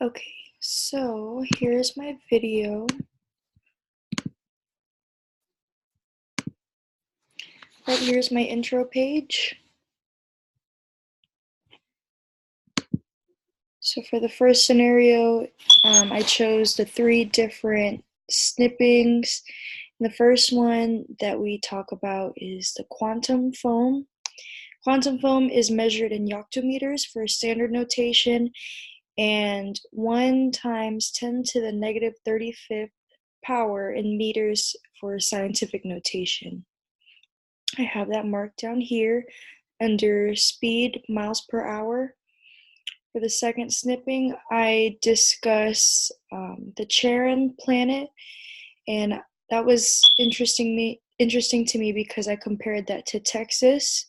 Okay, so here's my video. Right here's my intro page. So for the first scenario, I chose the 3 different snippings. And the first one that we talk about is the quantum foam. Quantum foam is measured in yoctometers for standard notation, and 1 times 10 to the negative 35th power in meters for scientific notation. I have that marked down here under speed, miles per hour. For the second snipping, I discuss the Charon planet, and that was interesting to me because I compared that to Texas,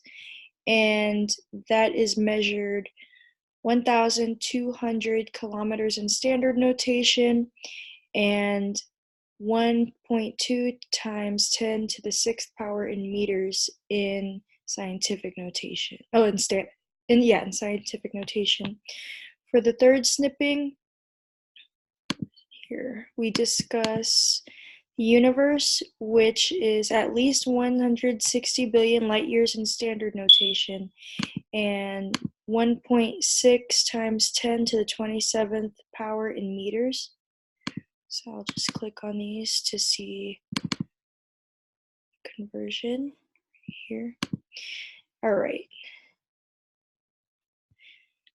and that is measured 1,200 kilometers in standard notation and 1.2 times 10 to the 6th power in meters in scientific notation. Oh, in scientific notation. For the third snipping, here we discuss the universe, which is at least 160 billion light years in standard notation, and 1.6 times 10 to the 27th power in meters. So I'll just click on these to see conversion here. All right.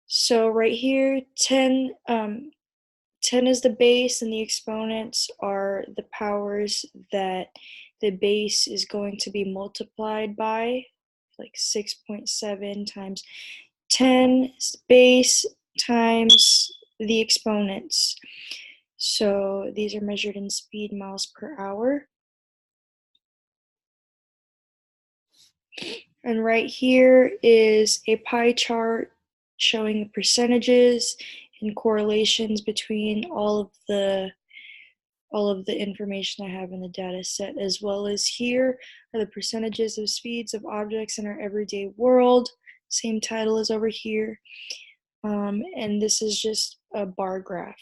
So right here, 10 is the base, and the exponents are the powers that the base is going to be multiplied by, like 6.7 times 10 is the base times the exponents. So these are measured in speed, miles per hour. And right here is a pie chart showing the percentages and correlations between all of the information I have in the data set, as well as here are the percentages of speeds of objects in our everyday world. Same title as over here. And this is just a bar graph.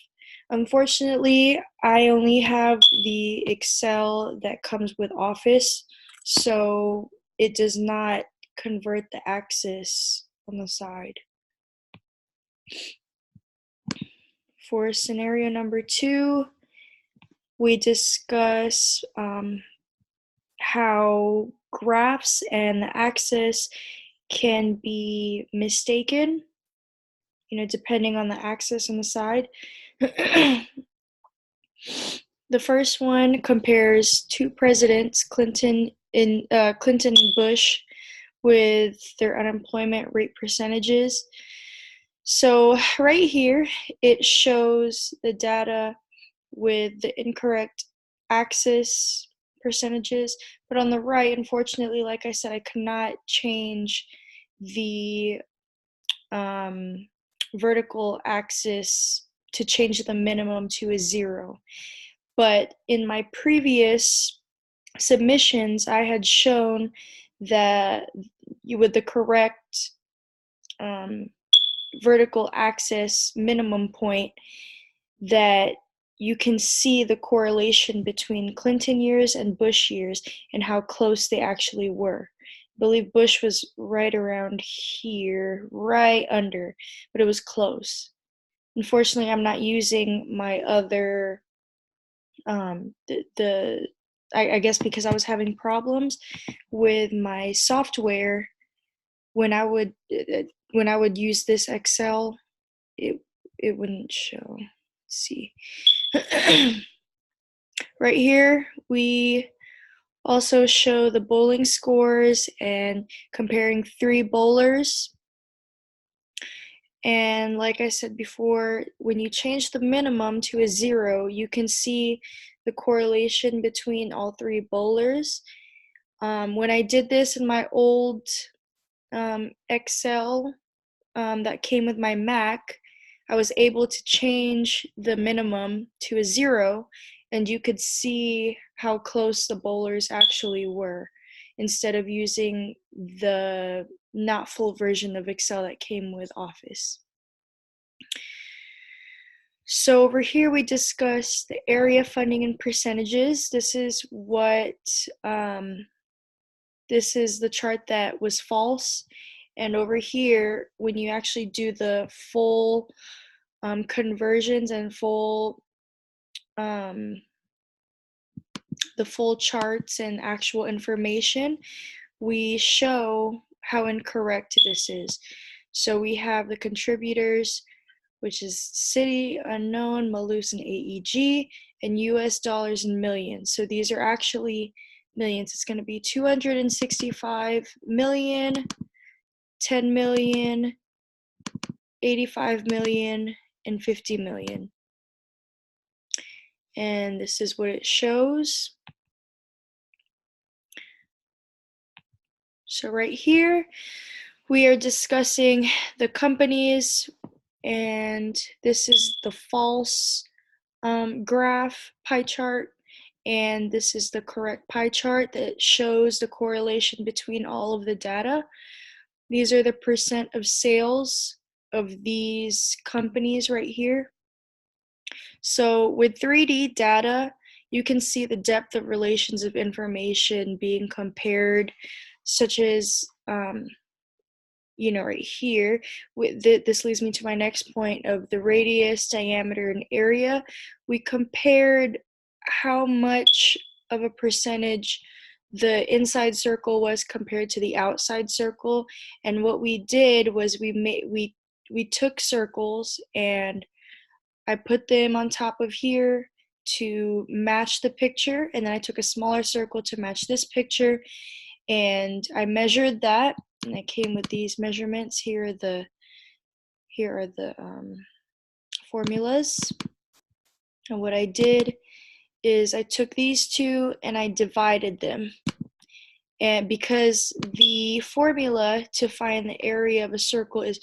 Unfortunately, I only have the Excel that comes with Office, so it does not convert the axis on the side. For scenario number 2, we discuss how graphs and the axis can be mistaken, depending on the axis on the side. The first one compares 2 presidents, Clinton and Bush, with their unemployment rate percentages. So right here, it shows the data with the incorrect axis percentages, but on the right, unfortunately, like I said, I cannot change the vertical axis to change the minimum to a 0. But in my previous submissions, I had shown that with the correct vertical axis minimum point, that you can see the correlation between Clinton years and Bush years and how close they actually were. I believe Bush was right around here, right under, but it was close. Unfortunately, I'm not using my other, I guess because I was having problems with my software. When I would use this Excel, it wouldn't show. Let's see. Right here, we also show the bowling scores and comparing 3 bowlers. And like I said before, when you change the minimum to a 0, you can see the correlation between all 3 bowlers. When I did this in my old Excel that came with my Mac, I was able to change the minimum to a 0, and you could see how close the bowlers actually were, instead of using the not full version of Excel that came with Office. So over here we discuss the area funding and percentages. This is what this is the chart that was false, and over here when you actually do the full conversions and the full charts and actual information, we show how incorrect this is. So we have the contributors, which is city, unknown, Malus, and AEG, and US dollars and millions. So these are actually millions. It's going to be 265 million, 10 million, 85 million, and 50 million. And this is what it shows. So right here, we are discussing the companies, and this is the false graph pie chart, and this is the correct pie chart that shows the correlation between all of the data. These are the percent of sales of these companies right here. So with 3D data, you can see the depth of relations of information being compared, such as right here. This leads me to my next point of the radius, diameter, and area. We compared how much of a percentage the inside circle was compared to the outside circle, and what we did was we took circles and I put them on top of here to match the picture, and then I took a smaller circle to match this picture, and I measured that, and I came with these measurements. Here are the formulas, and what I did is I took these two and I divided them, and because the formula to find the area of a circle is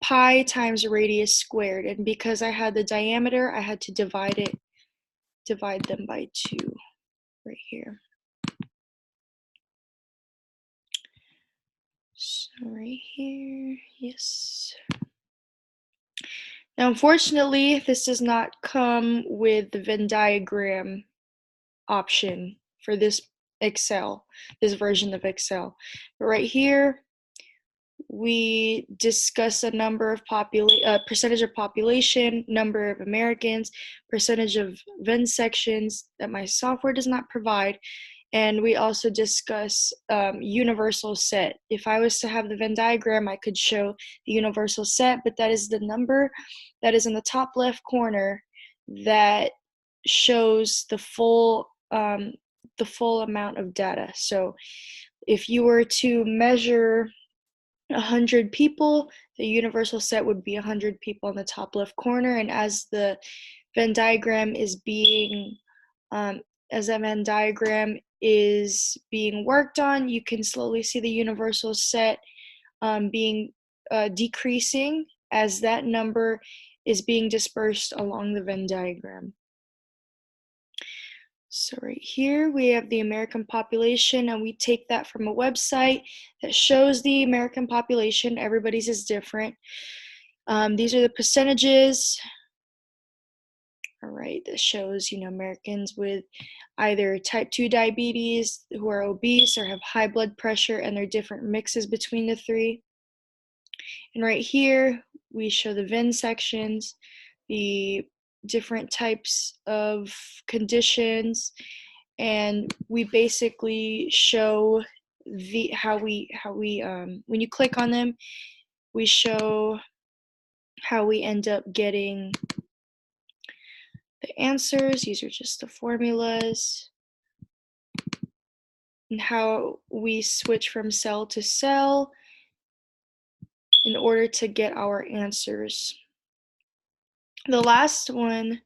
pi times radius squared, and because I had the diameter, I had to divide them by 2 right here. So right here, yes. Now, unfortunately, this does not come with the Venn diagram option for this version of Excel. But right here, we discuss a number of percentage of population, number of Americans, percentage of Venn sections that my software does not provide, and we also discuss universal set. If I was to have the Venn diagram, I could show the universal set, but that is the number that is in the top left corner that shows the full amount of data. So if you were to measure 100 people, the universal set would be 100 people in the top left corner, and as the Venn diagram is being worked on, you can slowly see the universal set being decreasing as that number is being dispersed along the Venn diagram. So right here we have the American population, and we take that from a website that shows the American population. Everybody's is different. These are the percentages. All right, this shows, Americans with either type 2 diabetes, who are obese or have high blood pressure, and there are different mixes between the three. And right here, we show the Venn sections, the different types of conditions, and we basically show when you click on them, we show how we end up getting the answers. These are just the formulas, and how we switch from cell to cell in order to get our answers. The last one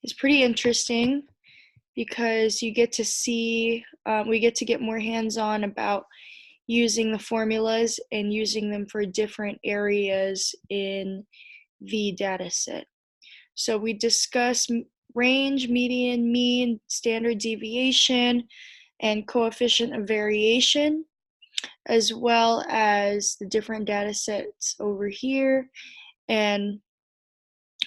is pretty interesting because you get to see, we get to get more hands-on about using the formulas and using them for different areas in the data set. So we discuss range, median, mean, standard deviation, and coefficient of variation, as well as the different data sets over here. And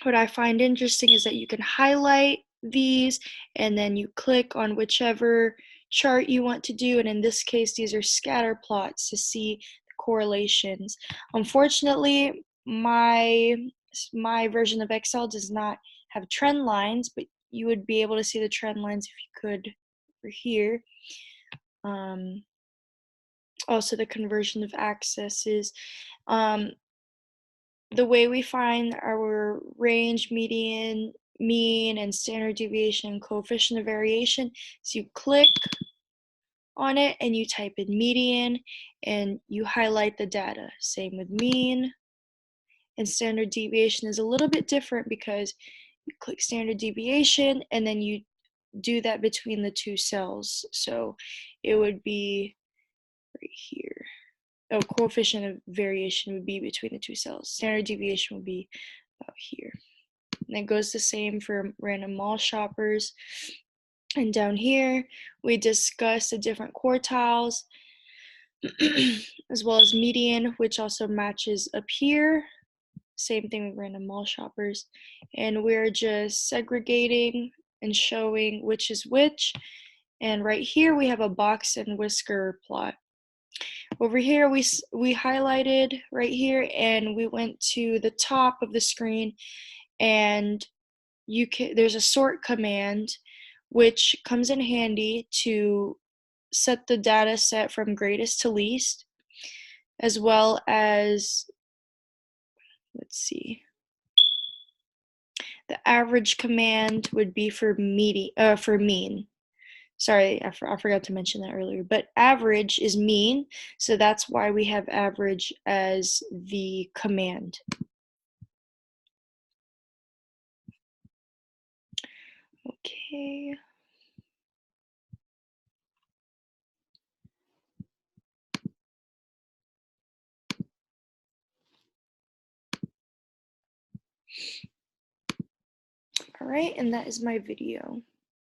what I find interesting is that you can highlight these and then you click on whichever chart you want to do, and in this case these are scatter plots to see the correlations. Unfortunately, my version of Excel does not have trend lines, but you would be able to see the trend lines if you could over here. Also the conversion of accesses. The way we find our range, median, mean, and standard deviation and coefficient of variation is you click on it and you type in median and you highlight the data. Same with mean, and standard deviation is a little bit different because you click standard deviation and then you do that between the two cells. So it would be right here. Oh, coefficient of variation would be between the two cells. Standard deviation would be about here. And it goes the same for random mall shoppers. And down here, we discuss the different quartiles, as well as median, which also matches up here. Same thing with random mall shoppers. And we're just segregating and showing which is which. And right here, we have a box and whisker plot. Over here, we highlighted right here, and we went to the top of the screen, and there's a sort command, which comes in handy to set the data set from greatest to least, as well as, let's see, the average command would be for mean. Sorry, I forgot to mention that earlier, but average is mean, so that's why we have average as the command. Okay. All right, and that is my video.